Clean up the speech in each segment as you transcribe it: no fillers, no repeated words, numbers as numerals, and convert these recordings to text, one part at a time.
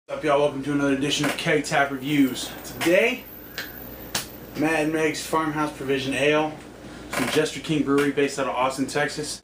What's up, y'all? Welcome to another edition of Keg Tap Reviews. Today, Mad Meg's Farmhouse Provision Ale from Jester King Brewery based out of Austin, Texas.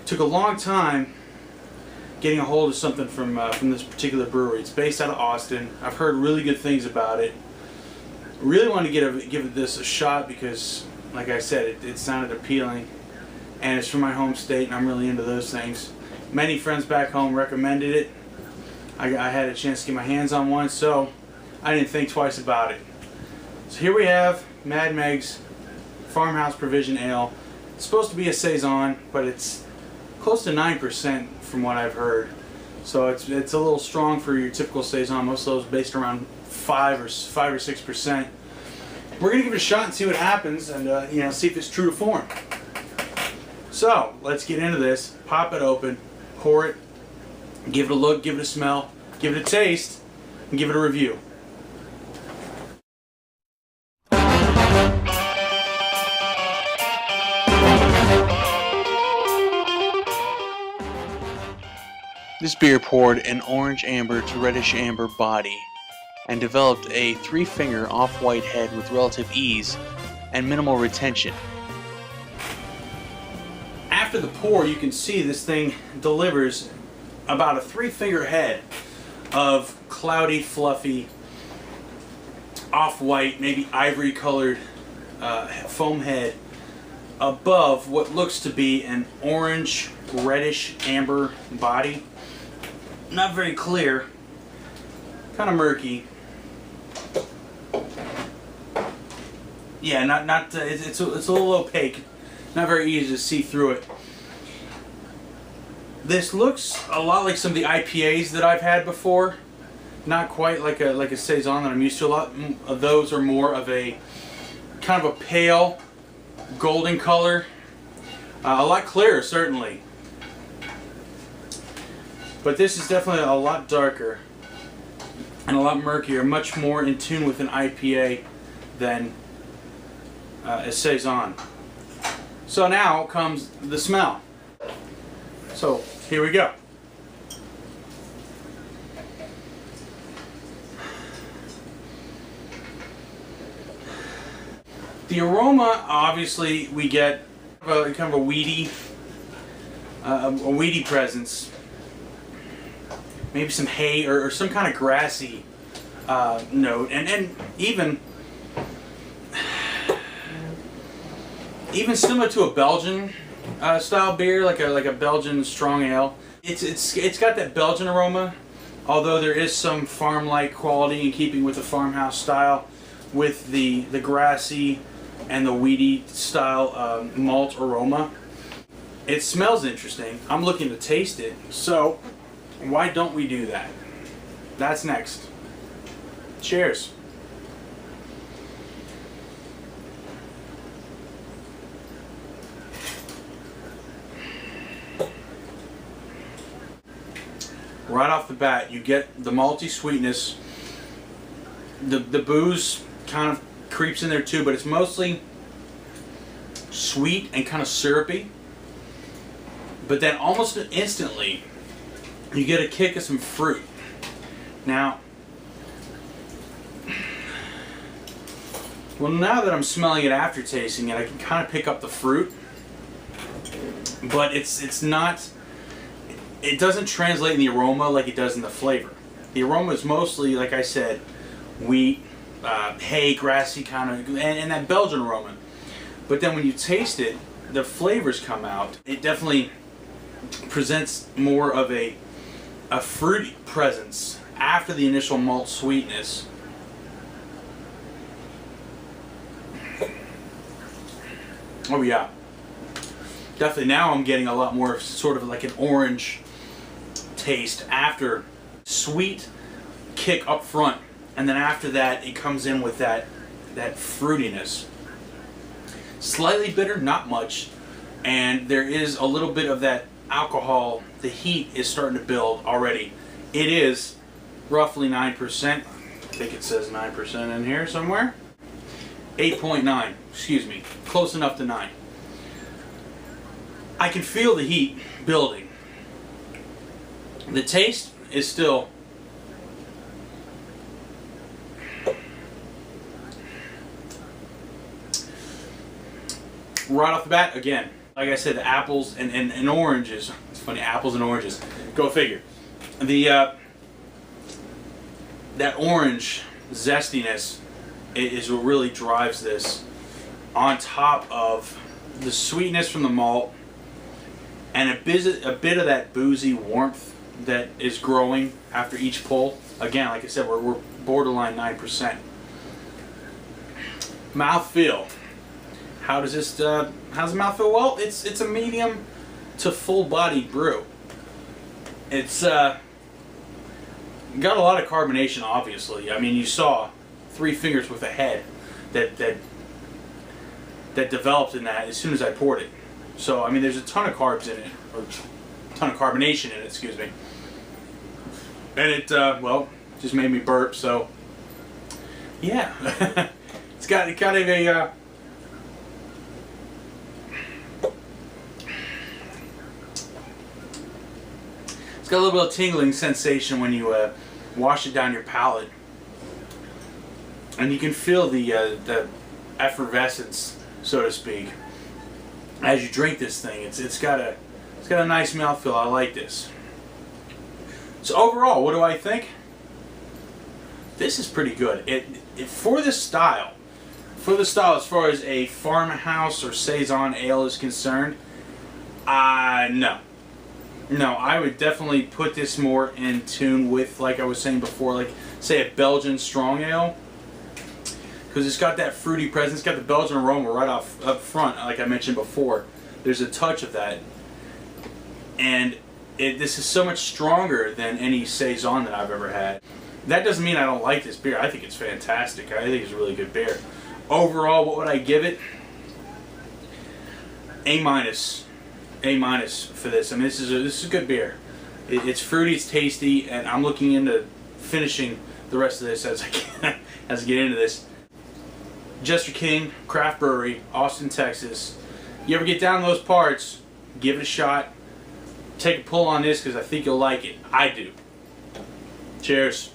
Took a long time getting a hold of something from this particular brewery. It's based out of Austin. I've heard really good things about it. Really wanted to give this a shot because, like I said, it sounded appealing, and it's from my home state, and I'm really into those things. Many friends back home recommended it. I had a chance to get my hands on one, so I didn't think twice about it. So here we have Mad Meg's Farmhouse Provision Ale. It's supposed to be a saison, but it's close to 9% from what I've heard. So it's a little strong for your typical saison. Most of those based around 5 or 6%. We're gonna give it a shot and see what happens, and see if it's true to form. So let's get into this. Pop it open, pour it, give it a look, give it a smell, give it a taste, and give it a review. This beer poured an orange amber to reddish amber body and developed a 3-finger off-white head with relative ease and minimal retention. After the pour, you can see this thing delivers about a 3-finger head of cloudy, fluffy, off-white, maybe ivory-colored foam head above what looks to be an orange, reddish amber body. Not very clear, kind of murky. Yeah, it's a little opaque, not very easy to see through it. This looks a lot like some of the IPAs that I've had before. Not quite like a saison that I'm used to. A lot of those are more of a kind of a pale golden color, a lot clearer certainly. But this is definitely a lot darker and a lot murkier, much more in tune with an IPA than a saison. So now comes the smell. So here we go. The aroma, obviously, we get kind of a weedy presence. Maybe some hay or some kind of grassy note, and even similar to a Belgian style beer, like a Belgian strong ale. It's got that Belgian aroma, although there is some farm-like quality in keeping with the farmhouse style, with the grassy and the weedy style malt aroma. It smells interesting. I'm looking to taste it, so why don't we do that? That's next. Cheers. Right off the bat, you get the malty sweetness. The booze kind of creeps in there too, but it's mostly sweet and kind of syrupy. But then almost instantly, you get a kick of some fruit. Now that I'm smelling it after tasting it, I can kind of pick up the fruit, but it doesn't translate in the aroma like it does in the flavor. The aroma is mostly, like I said, wheat, hay, grassy kind of, and that Belgian aroma. But then when you taste it, the flavors come out. It definitely presents more of a fruity presence after the initial malt sweetness. Oh yeah, definitely now I'm getting a lot more sort of like an orange taste after sweet kick up front, and then after that it comes in with that fruitiness. Slightly bitter, not much, and there is a little bit of that alcohol. The heat is starting to build already. It is roughly 9%. I think it says 9% in here somewhere. 8.9, excuse me, close enough to 9. I can feel the heat building. The taste is still right off the bat. Again, like I said, the apples and oranges. It's funny, apples and oranges. Go figure. The that orange zestiness is what really drives this, on top of the sweetness from the malt and a bit of that boozy warmth that is growing after each pull. Again, like I said, we're borderline 9%. Mouthfeel. How does this? How's the mouthfeel? Well, it's a medium to full-bodied brew. It's got a lot of carbonation, obviously. I mean, you saw 3 fingers with a head that developed in that as soon as I poured it. So, I mean, there's a ton of carbs in it, or a ton of carbonation in it, excuse me. And it, well, just made me burp, so, yeah. It's got kind of a, it's got a little bit of tingling sensation when you wash it down your palate. And you can feel the effervescence, so to speak, as you drink this thing. It's got a nice mouthfeel. I like this. So overall, what do I think? This is pretty good. For the style as far as a farmhouse or saison ale is concerned, no. No, I would definitely put this more in tune with, like I was saying before, like say a Belgian strong ale. Because it's got that fruity presence, it's got the Belgian aroma right up front, like I mentioned before. There's a touch of that. And this is so much stronger than any saison that I've ever had. That doesn't mean I don't like this beer. I think it's fantastic. I think it's a really good beer. Overall, what would I give it? A minus. A minus for this. I mean, this is a good beer. It's fruity, it's tasty, and I'm looking into finishing the rest of this as I get into this. Jester King Craft Brewery, Austin, Texas. You ever get down those parts, give it a shot. Take a pull on this because I think you'll like it. I do. Cheers.